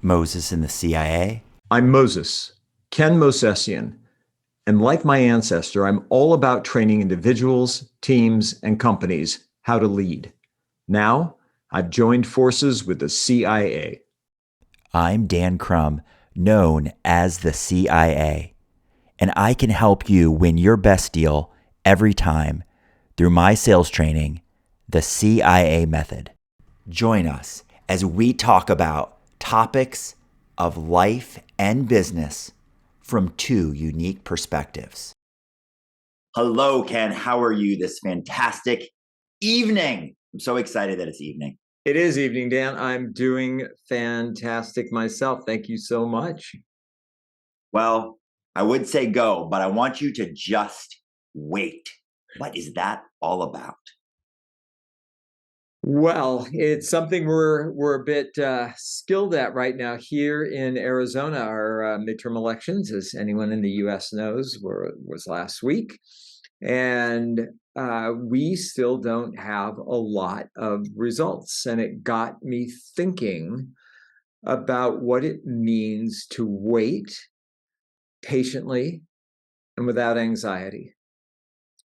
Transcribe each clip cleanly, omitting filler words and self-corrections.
Moses in the CIA? I'm Moses, Ken Mosesian, and like my ancestor, I'm all about training individuals, teams, and companies how to lead. Now, I've joined forces with the CIA. I'm Dan Crum, known as the CIA, and I can help you win your best deal every time through my sales training, the CIA method. Join us as we talk about topics of life and business from two unique perspectives. Hello, Ken. How are you this fantastic evening? I'm so excited that it's evening. It is evening, Dan. I'm doing fantastic myself. Thank you so much. Well, I would say go, but I want you to just wait. What is that all about? Well, it's something we're a bit skilled at right now here in Arizona. Our midterm elections, as anyone in the U.S. knows, was last week, and we still don't have a lot of results. And it got me thinking about what it means to wait patiently and without anxiety.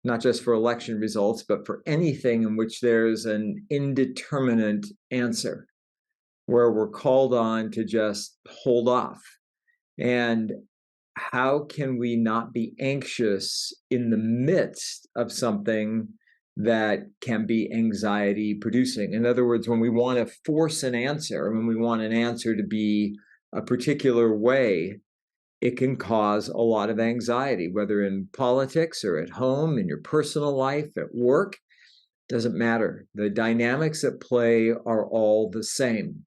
Not just for election results, but for anything in which there's an indeterminate answer, where we're called on to just hold off. And how can we not be anxious in the midst of something that can be anxiety producing? In other words, when we want to force an answer, when we want an answer to be a particular way, it can cause a lot of anxiety, whether in politics or at home, in your personal life, at work. Doesn't matter. The dynamics at play are all the same.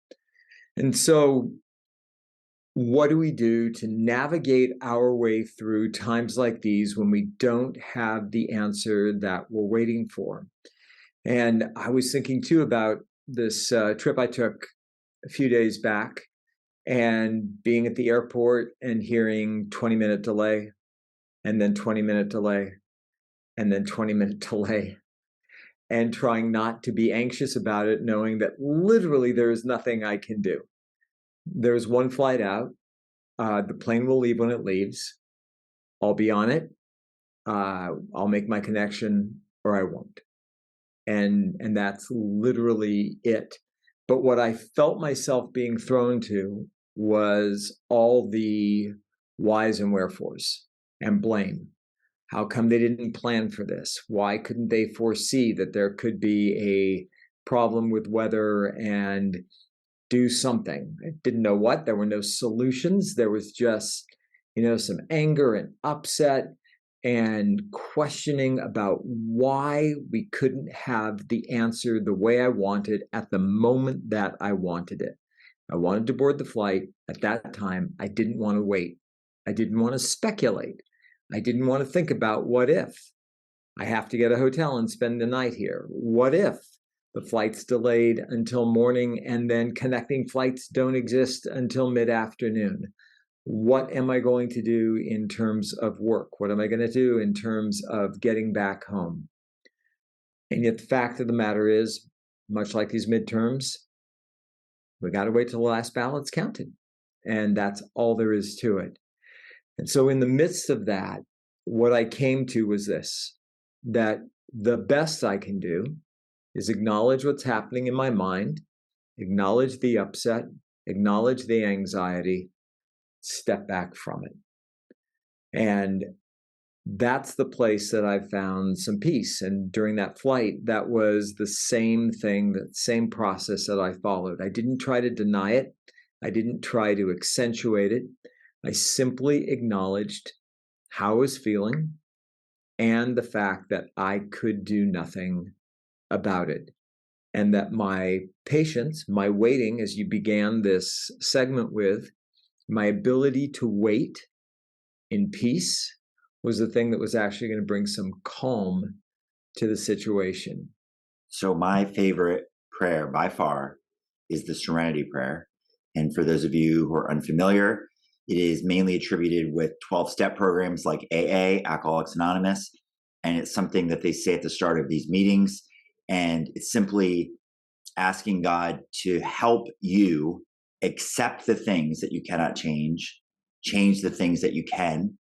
And so, what do we do to navigate our way through times like these when we don't have the answer that we're waiting for? And I was thinking too about this trip I took a few days back, and being at the airport and hearing 20-minute delay, and then 20-minute delay, and then 20-minute delay, and trying not to be anxious about it, knowing that literally there is nothing I can do. There's one flight out. The plane will leave when it leaves. I'll be on it. I'll make my connection, or I won't. And that's literally it. But what I felt myself being thrown to was all the whys and wherefores and blame. How come they didn't plan for this? Why couldn't they foresee that there could be a problem with weather and do something? I didn't know what. There were no solutions. There was just, some anger and upset and questioning about why we couldn't have the answer the way I wanted at the moment that I wanted it. I wanted to board the flight at that time. I didn't want to wait. I didn't want to speculate. I didn't want to think about what if I have to get a hotel and spend the night here. What if the flight's delayed until morning and then connecting flights don't exist until mid-afternoon? What am I going to do in terms of work? What am I going to do in terms of getting back home? And yet the fact of the matter is, much like these midterms, we got to wait till the last ballot's counted. And that's all there is to it. And so in the midst of that, what I came to was this, that the best I can do is acknowledge what's happening in my mind, acknowledge the upset, acknowledge the anxiety, step back from it. And that's the place that I found some peace. And during that flight, that was the same thing, the same process that I followed. I didn't try to deny it. I didn't try to accentuate it. I simply acknowledged how I was feeling and the fact that I could do nothing about it. And that my patience, my waiting, as you began this segment with, my ability to wait in peace was the thing that was actually going to bring some calm to the situation. So my favorite prayer by far is the Serenity Prayer. And for those of you who are unfamiliar, it is mainly attributed with 12-step programs like AA, Alcoholics Anonymous. And it's something that they say at the start of these meetings. And it's simply asking God to help you accept the things that you cannot change the things that you can,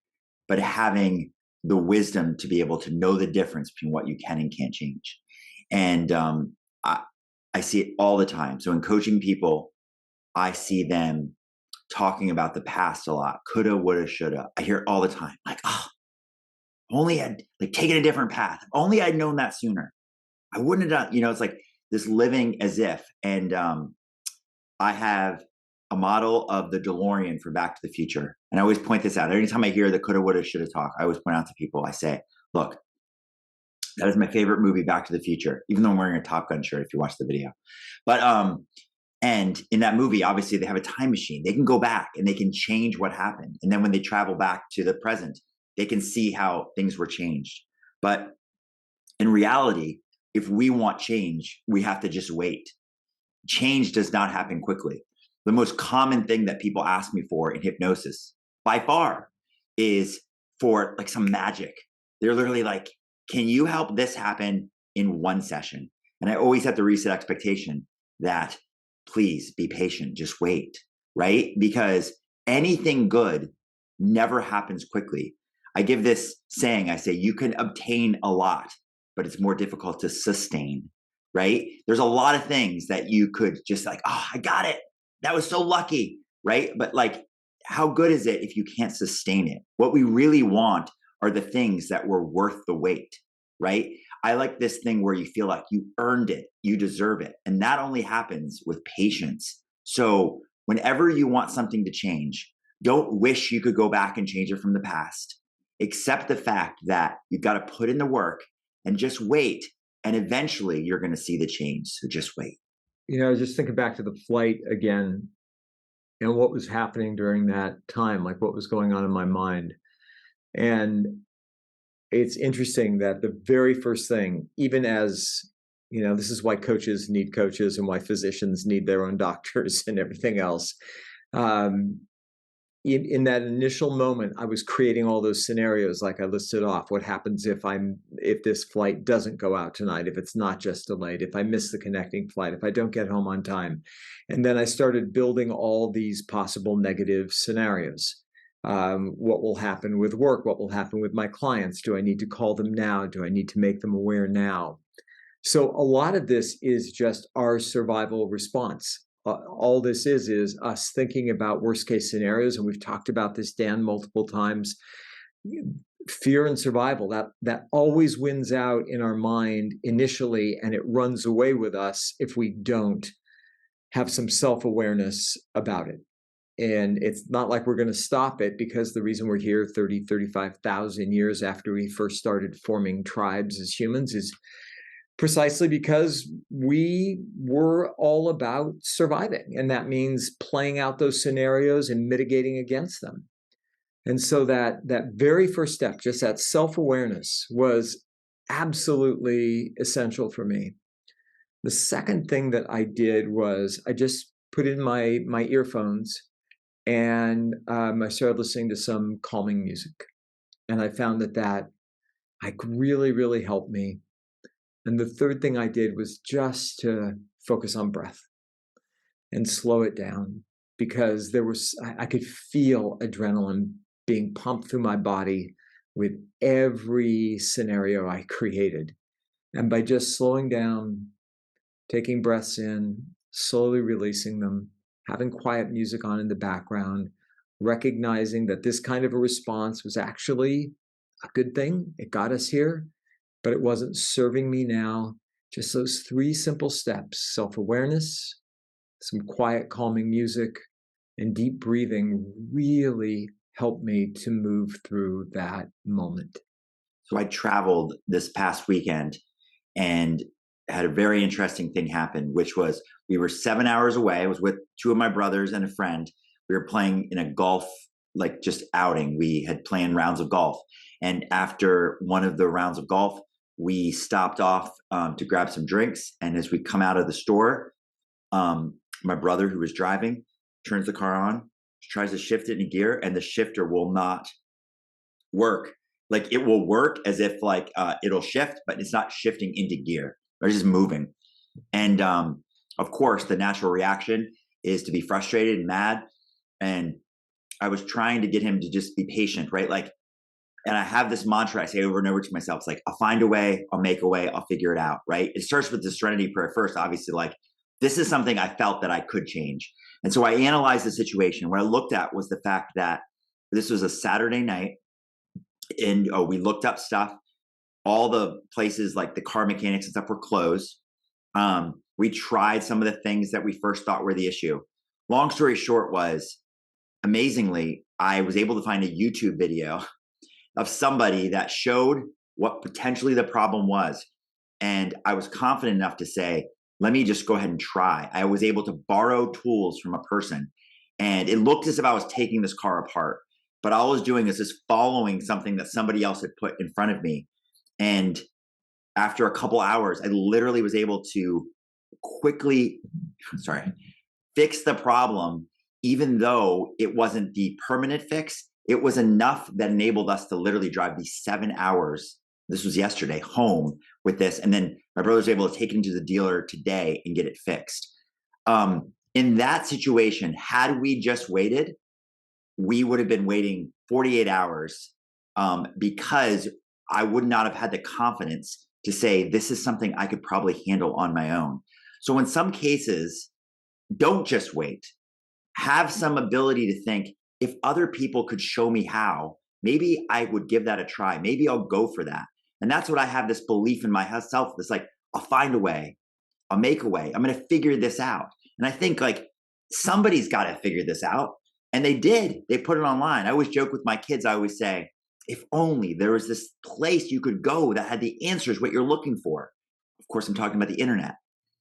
but having the wisdom to be able to know the difference between what you can and can't change. And I see it all the time. So in coaching people, I see them talking about the past a lot. Coulda, woulda, shoulda. I hear it all the time. Like, oh, only I'd like taken a different path. If only I'd known that sooner. I wouldn't have done, it's like this living as if. And I have a model of the DeLorean for Back to the Future. And I always point this out. Anytime I hear the coulda, woulda, shoulda talk, I always point out to people, I say, look, that is my favorite movie, Back to the Future, even though I'm wearing a Top Gun shirt if you watch the video. But and in that movie, obviously they have a time machine. They can go back and they can change what happened. And then when they travel back to the present, they can see how things were changed. But in reality, if we want change, we have to just wait. Change does not happen quickly. The most common thing that people ask me for in hypnosis, by far, is for like some magic. They're literally like, can you help this happen in one session? And I always have to reset expectation that please be patient, just wait, right? Because anything good never happens quickly. I give this saying, I say, you can obtain a lot, but it's more difficult to sustain, right? There's a lot of things that you could just like, oh, I got it. That was so lucky, right? But like, how good is it if you can't sustain it? What we really want are the things that were worth the wait, right? I like this thing where you feel like you earned it, you deserve it. And that only happens with patience. So whenever you want something to change, don't wish you could go back and change it from the past. Accept the fact that you've got to put in the work and just wait. And eventually you're going to see the change. So just wait. Just thinking back to the flight again and what was happening during that time, like what was going on in my mind. And it's interesting that the very first thing, even as, this is why coaches need coaches and why physicians need their own doctors and everything else. In that initial moment, I was creating all those scenarios like I listed off. What happens if this flight doesn't go out tonight, if it's not just delayed, if I miss the connecting flight, if I don't get home on time? And then I started building all these possible negative scenarios. What will happen with work? What will happen with my clients? Do I need to call them now? Do I need to make them aware now? So a lot of this is just our survival response. All this is us thinking about worst case scenarios. And we've talked about this, Dan, multiple times. Fear and survival, that always wins out in our mind initially, and it runs away with us if we don't have some self-awareness about it. And it's not like we're going to stop it, because the reason we're here 30, 35,000 years after we first started forming tribes as humans is precisely because we were all about surviving. And that means playing out those scenarios and mitigating against them. And so that very first step, just that self-awareness, was absolutely essential for me. The second thing that I did was I just put in my earphones and I started listening to some calming music. And I found that really, really helped me. And the third thing I did was just to focus on breath and slow it down, because I could feel adrenaline being pumped through my body with every scenario I created. And by just slowing down, taking breaths in, slowly releasing them, having quiet music on in the background, recognizing that this kind of a response was actually a good thing. It got us here, but it wasn't serving me now. Just those three simple steps: self-awareness, some quiet, calming music, and deep breathing really helped me to move through that moment. So I traveled this past weekend and had a very interesting thing happen, which was we were 7 hours away. I was with two of my brothers and a friend. We were playing in a golf, like just outing. We had planned rounds of golf. And after one of the rounds of golf, we stopped off to grab some drinks. And as we come out of the store, my brother, who was driving, turns the car on, tries to shift it in gear, and the shifter will not work. Like it will work as if like it'll shift, but it's not shifting into gear. It's just moving. And of course, the natural reaction is to be frustrated and mad. And I was trying to get him to just be patient, right? Like, and I have this mantra I say over and over to myself. It's like, I'll find a way, I'll make a way, I'll figure it out, right? It starts with the serenity prayer first, obviously, like, this is something I felt that I could change. And so I analyzed the situation. What I looked at was the fact that this was a Saturday night, and we looked up stuff. All the places like the car mechanics and stuff were closed. We tried some of the things that we first thought were the issue. Long story short was, amazingly, I was able to find a YouTube video of somebody that showed what potentially the problem was. And I was confident enough to say, let me just go ahead and try. I was able to borrow tools from a person, and it looked as if I was taking this car apart. But all I was doing is just following something that somebody else had put in front of me. And after a couple hours, I literally was able to quickly, fix the problem, even though it wasn't the permanent fix. It was enough that enabled us to literally drive these 7 hours. This was yesterday, home with this. And then my brother was able to take it into the dealer today and get it fixed. In that situation, had we just waited, we would have been waiting 48 hours because I would not have had the confidence to say, this is something I could probably handle on my own. So in some cases, don't just wait. Have some ability to think, if other people could show me how, maybe I would give that a try. Maybe I'll go for that. And that's what I have, this belief in myself. It's like, I'll find a way. I'll make a way. I'm going to figure this out. And I think like somebody's got to figure this out. And they did. They put it online. I always joke with my kids. I always say, if only there was this place you could go that had the answers, what you're looking for. Of course, I'm talking about the internet.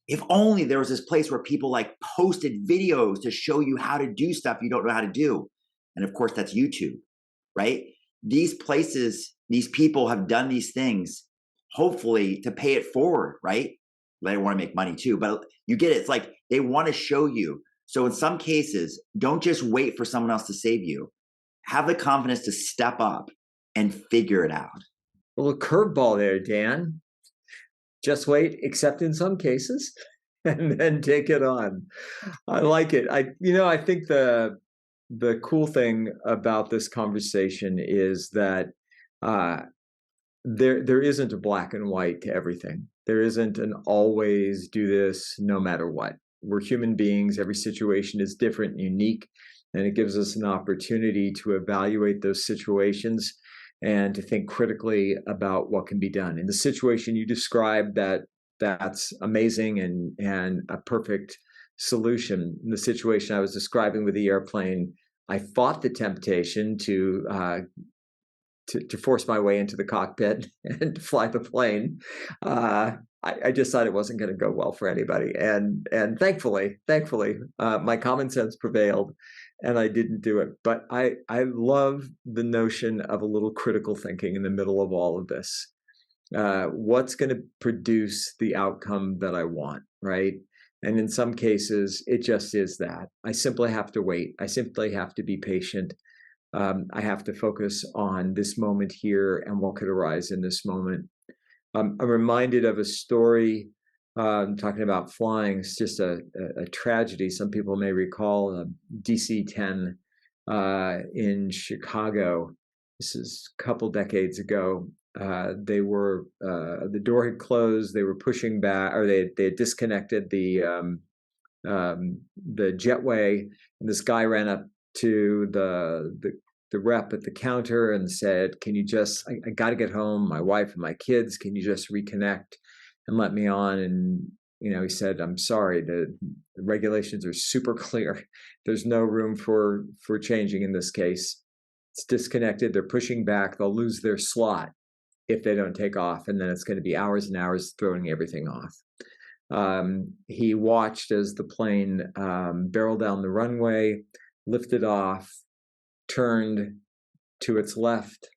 If only there was this place where people like posted videos to show you how to do stuff you don't know how to do. And of course, that's YouTube, right? These places, these people have done these things, hopefully to pay it forward, right? They want to make money too, but you get it. It's like they want to show you. So in some cases, don't just wait for someone else to save you. Have the confidence to step up and figure it out. Well, a curveball there, Dan. Just wait, except in some cases, and then take it on. I like it. I think the cool thing about this conversation is that there isn't a black and white to everything. There isn't an always do this no matter what. We're human beings. Every situation is different and unique, and it gives us an opportunity to evaluate those situations and to think critically about what can be done. In the situation you described, that's amazing and a perfect solution. In the situation I was describing with the airplane, I fought the temptation to force my way into the cockpit and fly the plane. I just thought it wasn't going to go well for anybody, and thankfully, my common sense prevailed, and I didn't do it. But I love the notion of a little critical thinking in the middle of all of this. What's going to produce the outcome that I want, right? And in some cases, it just is that. I simply have to wait. I simply have to be patient. I have to focus on this moment here and what could arise in this moment. I'm reminded of a story talking about flying. It's just a tragedy. Some people may recall DC-10 in Chicago. This is a couple decades ago. They were the door had closed. They were pushing back, or they had disconnected the jetway. And this guy ran up to the rep at the counter and said, "Can you just? I got to get home. My wife and my kids. Can you just reconnect and let me on?" And he said, "I'm sorry. The regulations are super clear. There's no room for changing in this case. It's disconnected. They're pushing back. They'll lose their slot if they don't take off, and then it's going to be hours and hours throwing everything off." He watched as the plane barreled down the runway, lifted off, turned to its left,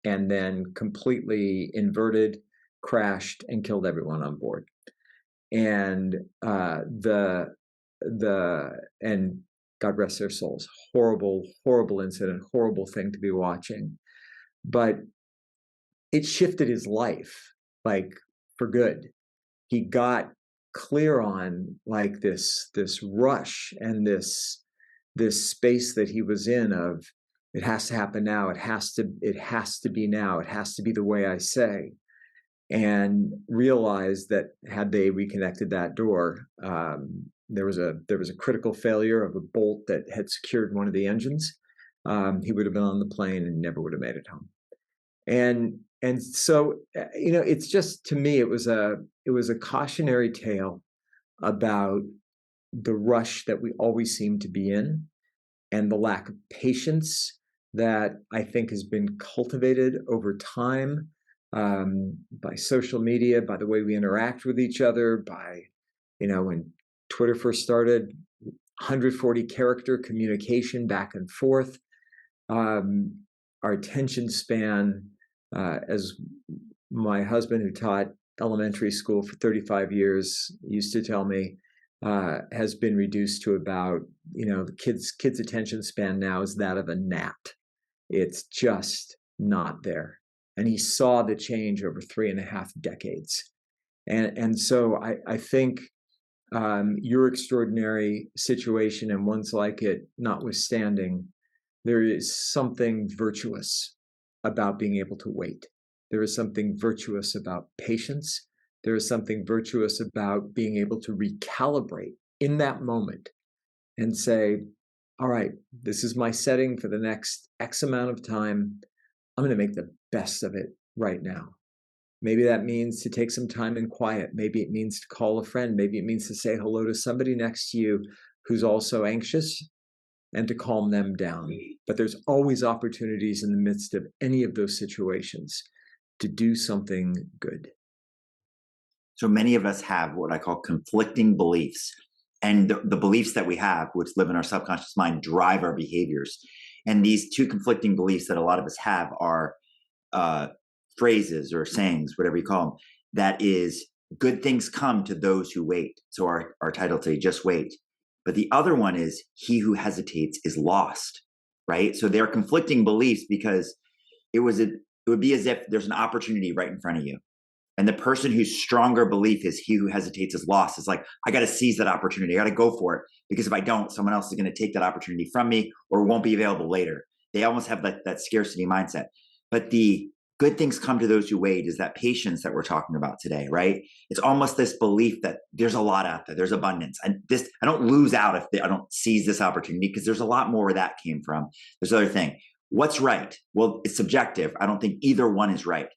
and then completely inverted, crashed, and killed everyone on board. And and God rest their souls. Horrible, horrible incident, horrible thing to be watching. But it shifted his life, like for good. He got clear on like this rush and this space that he was in of, it has to happen now, it has to be now, it has to be the way I say, and realized that had they reconnected that door, there was a critical failure of a bolt that had secured one of the engines. He would have been on the plane and never would have made it home. And so, it's just, to me, it was a cautionary tale about the rush that we always seem to be in, and the lack of patience that I think has been cultivated over time, by social media, by the way we interact with each other, by, when Twitter first started, 140 character communication back and forth. Our attention span, as my husband, who taught elementary school for 35 years, used to tell me, has been reduced to about, the kids' attention span now is that of a gnat. It's just not there. And he saw the change over 3.5 decades. And so I think, your extraordinary situation and ones like it notwithstanding, there is something virtuous about being able to wait. There is something virtuous about patience. There is something virtuous about being able to recalibrate in that moment and say, all right, this is my setting for the next X amount of time. I'm going to make the best of it right now. Maybe that means to take some time in quiet. Maybe it means to call a friend. Maybe it means to say hello to somebody next to you who's also anxious, and to calm them down. But there's always opportunities in the midst of any of those situations to do something good. So many of us have what I call conflicting beliefs. And the beliefs that we have, which live in our subconscious mind, drive our behaviors. And these two conflicting beliefs that a lot of us have are phrases or sayings, whatever you call them. That is, good things come to those who wait. So our title today, Just Wait. But the other one is, he who hesitates is lost, right? So they're conflicting beliefs because it would be as if there's an opportunity right in front of you. And the person whose stronger belief is, he who hesitates is lost. It's like, I got to seize that opportunity. I got to go for it, because if I don't, someone else is going to take that opportunity from me, or won't be available later. They almost have that scarcity mindset. But the good things come to those who wait is that patience that we're talking about today, right? It's almost this belief that there's a lot out there. There's abundance. And I don't lose out if I don't seize this opportunity, because there's a lot more where that came from. There's another thing. What's right? Well, it's subjective. I don't think either one is right.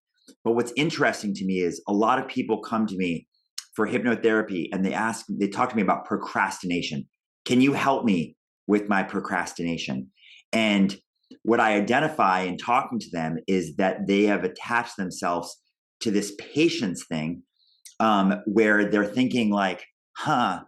But what's interesting to me is a lot of people come to me for hypnotherapy and they talk to me about procrastination. Can you help me with my procrastination? And what I identify in talking to them is that they have attached themselves to this patience thing, where they're thinking like, and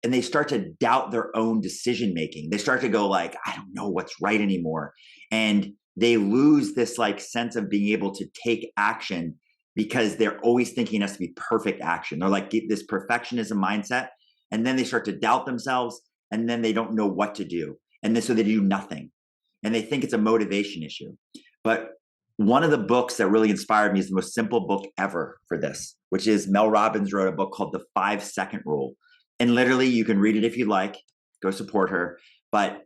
they start to doubt their own decision making. They start to go like, I don't know what's right anymore. And they lose this like sense of being able to take action, because they're always thinking it has to be perfect action. They're like this perfectionism mindset. And then they start to doubt themselves, and then they don't know what to do. And then so they do nothing. And they think it's a motivation issue. But one of the books that really inspired me is the most simple book ever for this, which is Mel Robbins wrote a book called The 5-Second Rule. And literally, you can read it if you like, go support her. But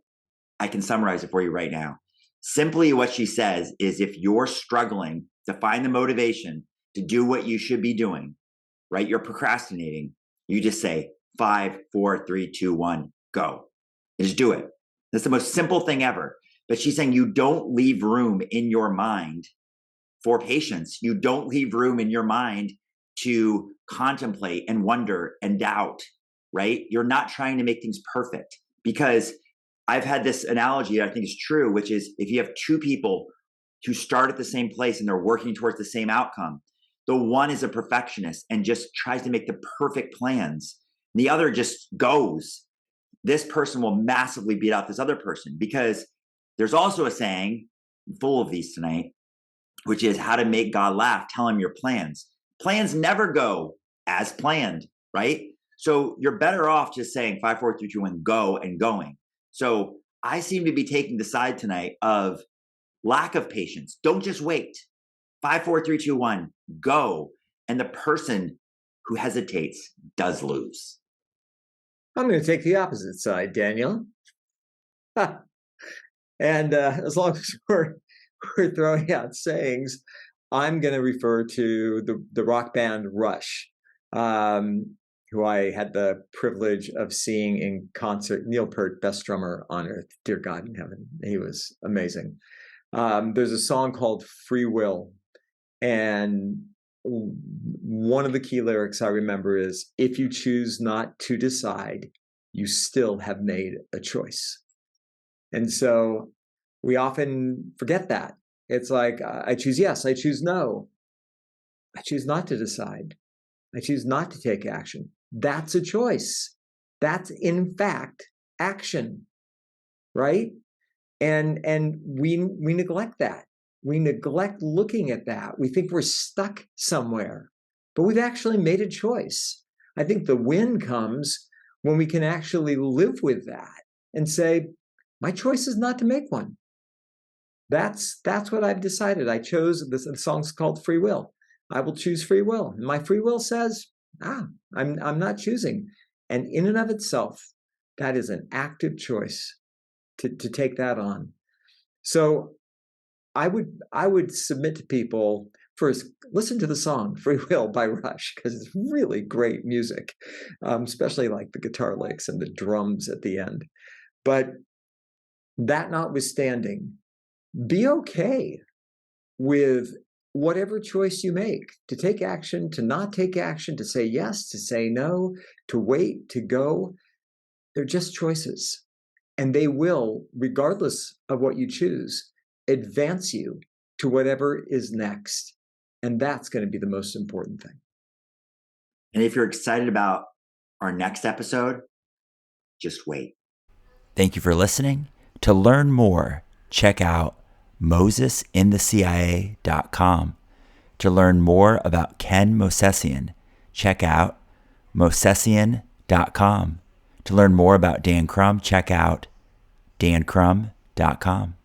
I can summarize it for you right now. Simply what she says is, if you're struggling to find the motivation to do what you should be doing, right? You're procrastinating. You just say 5, 4, 3, 2, 1, go. You just do it. That's the most simple thing ever. But she's saying you don't leave room in your mind for patience. You don't leave room in your mind to contemplate and wonder and doubt, right? You're not trying to make things perfect, because I've had this analogy that I think is true, which is, if you have two people who start at the same place and they're working towards the same outcome, the one is a perfectionist and just tries to make the perfect plans. The other just goes. This person will massively beat out this other person, because there's also a saying, full of these tonight, which is how to make God laugh. Tell him your plans. Plans never go as planned, right? So you're better off just saying 5, 4, 3, 2, 1, go, and going. So I seem to be taking the side tonight of lack of patience. Don't just wait. 5, 4, 3, 2, 1, go. And the person Who hesitates does lose. I'm going to take the opposite side, Daniel. And as long as we're throwing out sayings, I'm going to refer to the rock band Rush, who I had the privilege of seeing in concert. Neil Peart, best drummer on earth. Dear God in heaven, he was amazing. There's a song called Free Will, and one of the key lyrics I remember is, if you choose not to decide, you still have made a choice. And so we often forget that. It's like, I choose yes, I choose no. I choose not to decide. I choose not to take action. That's a choice. That's in fact action, right? And we neglect that. We neglect looking at that. We think we're stuck somewhere, but we've actually made a choice. I think the win comes when we can actually live with that and say, my choice is not to make one. That's what I've decided. I chose this. The song's called Free Will. I will choose free will. And my free will says, I'm not choosing. And in and of itself, that is an active choice to take that on. So I would submit to people, first, listen to the song Free Will by Rush, because it's really great music, especially like the guitar licks and the drums at the end. But that notwithstanding, be okay with whatever choice you make, to take action, to not take action, to say yes, to say no, to wait, to go. They're just choices. And they will, regardless of what you choose, advance you to whatever is next. And that's going to be the most important thing. And if you're excited about our next episode, just wait. Thank you for listening. To learn more, check out mosesinthecia.com. To learn more about Ken Mosesian, check out mosesian.com. To learn more about Dan Crum, check out dancrum.com.